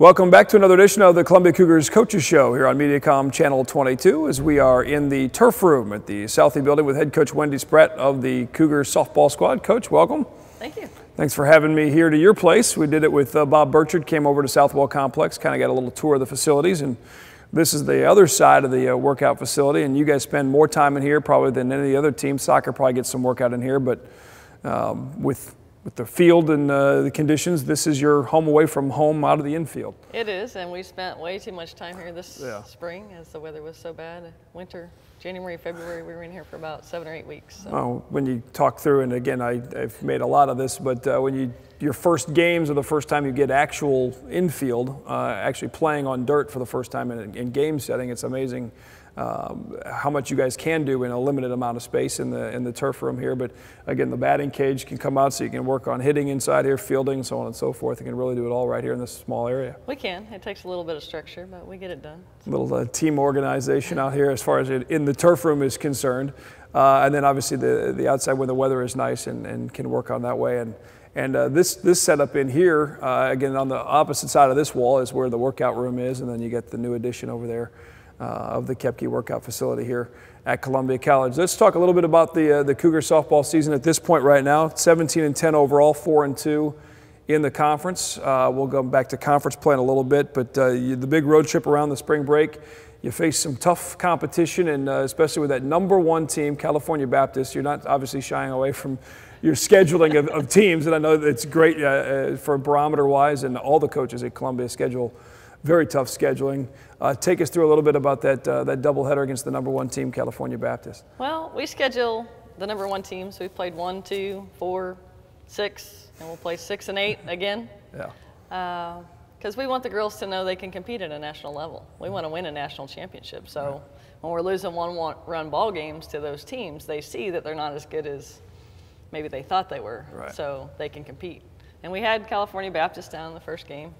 Welcome back to another edition of the Columbia Cougars Coaches Show here on Mediacom Channel 22 as we are in the turf room at the Southie building with head coach Wendy Spratt of the Cougars softball squad. Coach, welcome. Thank you. Thanks for having me here to your place. We did it with Bob Burchard, came over to Southwell Complex, kind of got a little tour of the facilities, and this is the other side of the workout facility, and you guys spend more time in here probably than any of the other teams. Soccer probably gets some workout in here, but with the field and the conditions, this is your home away from home out of the infield. It is, and we spent way too much time here this spring as the weather was so bad. Winter, January, February, we were in here for about 7 or 8 weeks. So. Oh, when you talk through, and again, I've made a lot of this, but when your first games are the first time you get actual infield, actually playing on dirt for the first time in game setting, it's amazing how much you guys can do in a limited amount of space in the turf room here. But again, the batting cage can come out so you can work on hitting inside here, fielding, so on and so forth. You can really do it all right here in this small area. We can. It takes a little bit of structure, but we get it done. A little team organization out here as far as in the turf room is concerned. And then obviously the outside when the weather is nice and can work on that way. And this setup in here, again, on the opposite side of this wall is where the workout room is, and then you get the new addition over there of the Kepke workout facility here at Columbia College. Let's talk a little bit about the Cougar softball season at this point right now. 17-10 overall, 4-2 in the conference. We'll go back to conference play in a little bit, but the big road trip around the spring break, you face some tough competition, and especially with that #1 team, California Baptist. You're not obviously shying away from your scheduling of teams, and I know that it's great for barometer-wise, and all the coaches at Columbia schedule very tough scheduling. Take us through a little bit about that doubleheader against the #1 team, California Baptist. Well, we schedule the #1 teams. We've played 1, 2, 4, 6, and we'll play 6 and 8 again. Yeah. Because we want the girls to know they can compete at a national level. We want to win a national championship. So when we're losing one-run ball games to those teams, they see that they're not as good as maybe they thought they were. Right. So they can compete. And we had California Baptist down in the first game,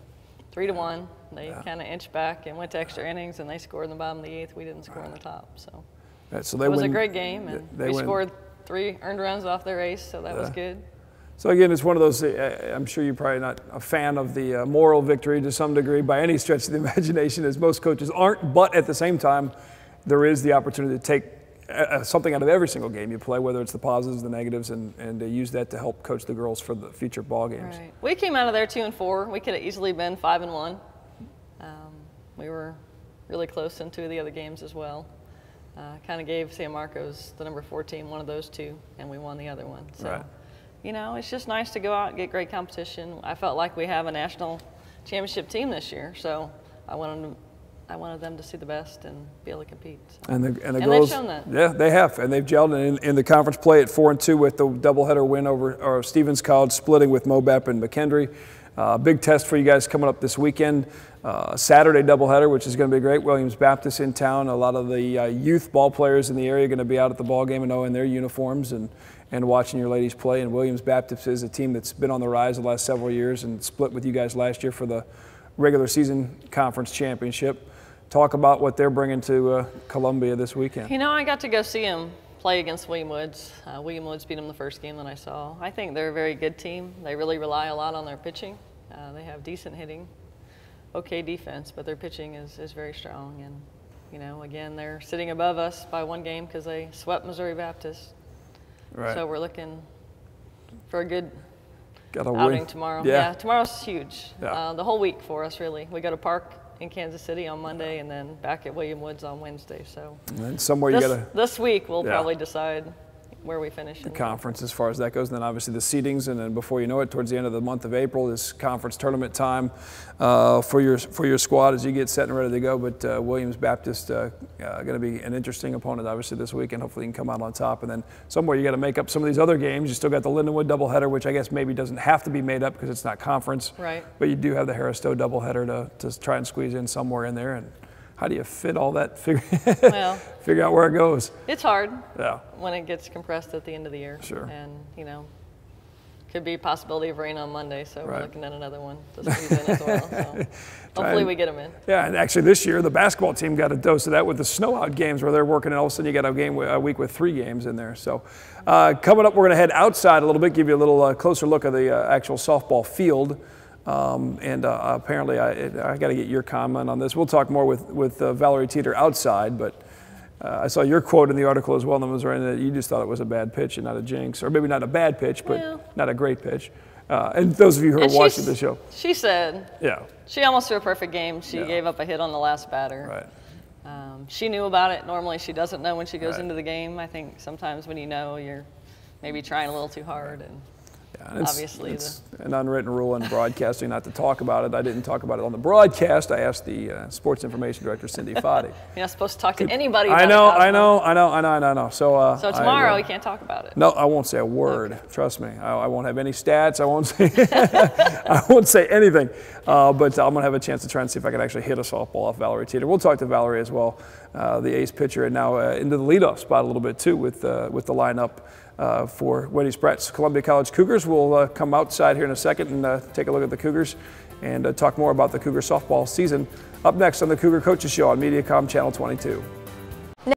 3-1. They kind of inched back and went to extra innings, and they scored in the bottom of the 8th. We didn't score in the top. So, so it was a great game, and we scored 3 earned runs off their ace, so that was good. So again, it's one of those, I'm sure you're probably not a fan of the moral victory to some degree by any stretch of the imagination, as most coaches aren't, but at the same time, there is the opportunity to take something out of every single game you play, whether it's the positives, the negatives, and use that to help coach the girls for the future ball games. Right. We came out of there 2-4. We could have easily been 5-1. We were really close in 2 of the other games as well. Kind of gave San Marcos, the #4 team, one of those 2, and we won the other one. So, right. You know, it's just nice to go out and get great competition. I felt like we have a national championship team this year, so I wanted them to see the best and be able to compete. So. And the girls, they've shown that. Yeah, they have, and they've gelled in the conference play at 4-2 with the doubleheader win over Stevens College, splitting with Mobap and McKendree. Big test for you guys coming up this weekend. Saturday doubleheader, which is going to be great. Williams Baptist in town. A lot of the youth ball players in the area are going to be out at the ball game and in their uniforms and watching your ladies play. And Williams Baptist is a team that's been on the rise the last several years and split with you guys last year for the regular season conference championship. Talk about what they're bringing to Columbia this weekend. You know, I got to go see them play against William Woods. William Woods beat them the first game that I saw. I think they're a very good team. They really rely a lot on their pitching. They have decent hitting, okay defense, but their pitching is very strong. And, you know, again, they're sitting above us by 1 game because they swept Missouri Baptist. Right. So we're looking for a good outing win tomorrow. Yeah, tomorrow's huge. Yeah. The whole week for us, really. We go to Park in Kansas City on Monday and then back at William Woods on Wednesday. So and somewhere this week we'll probably decide where we finish. The conference as far as that goes, and then obviously the seedings, and then before you know it, towards the end of the month of April is conference tournament time for your squad as you get set and ready to go. But Williams Baptist going to be an interesting opponent obviously this weekend. Hopefully you can come out on top, and then somewhere you got to make up some of these other games. You still got the Lindenwood doubleheader, which I guess maybe doesn't have to be made up because it's not conference. Right. But you do have the Harris-Stowe doubleheader to try and squeeze in somewhere in there. And how do you fit all that? Figure out where it goes. It's hard. Yeah. When it gets compressed at the end of the year. Sure. And you know, could be a possibility of rain on Monday, so we're looking at another one to squeeze in as well. So hopefully we get them in. Yeah, and actually this year the basketball team got a dose of that with the snow out games where they're working, and all of a sudden you got a week with 3 games in there. So coming up, we're going to head outside a little bit, give you a little closer look at the actual softball field. Apparently, I got to get your comment on this. We'll talk more with Valerie Teeter outside, but I saw your quote in the article as well in the Missourian that you just thought it was a bad pitch and not a jinx, or maybe not a bad pitch, but not a great pitch. And those of you who are watching the show. She said, she almost threw a perfect game. She gave up a hit on the last batter. Right. She knew about it. Normally she doesn't know when she goes into the game. I think sometimes when you know, you're maybe trying a little too hard. And obviously it's an unwritten rule in broadcasting not to talk about it. I didn't talk about it on the broadcast. I asked the sports information director, Cindy Foddy. You're not supposed to talk to anybody about I it. I know. So tomorrow we can't talk about it. No, I won't say a word. Okay. Trust me. I won't have any stats. I won't say I won't say anything. But I'm going to have a chance to try and see if I can actually hit a softball off Valerie Teeter. We'll talk to Valerie as well, the ace pitcher, and now into the leadoff spot a little bit too with the lineup. For Wendy Spratt's Columbia College Cougars. We'll come outside here in a second and take a look at the Cougars and talk more about the Cougar softball season. Up next on the Cougar Coaches Show on Mediacom Channel 22.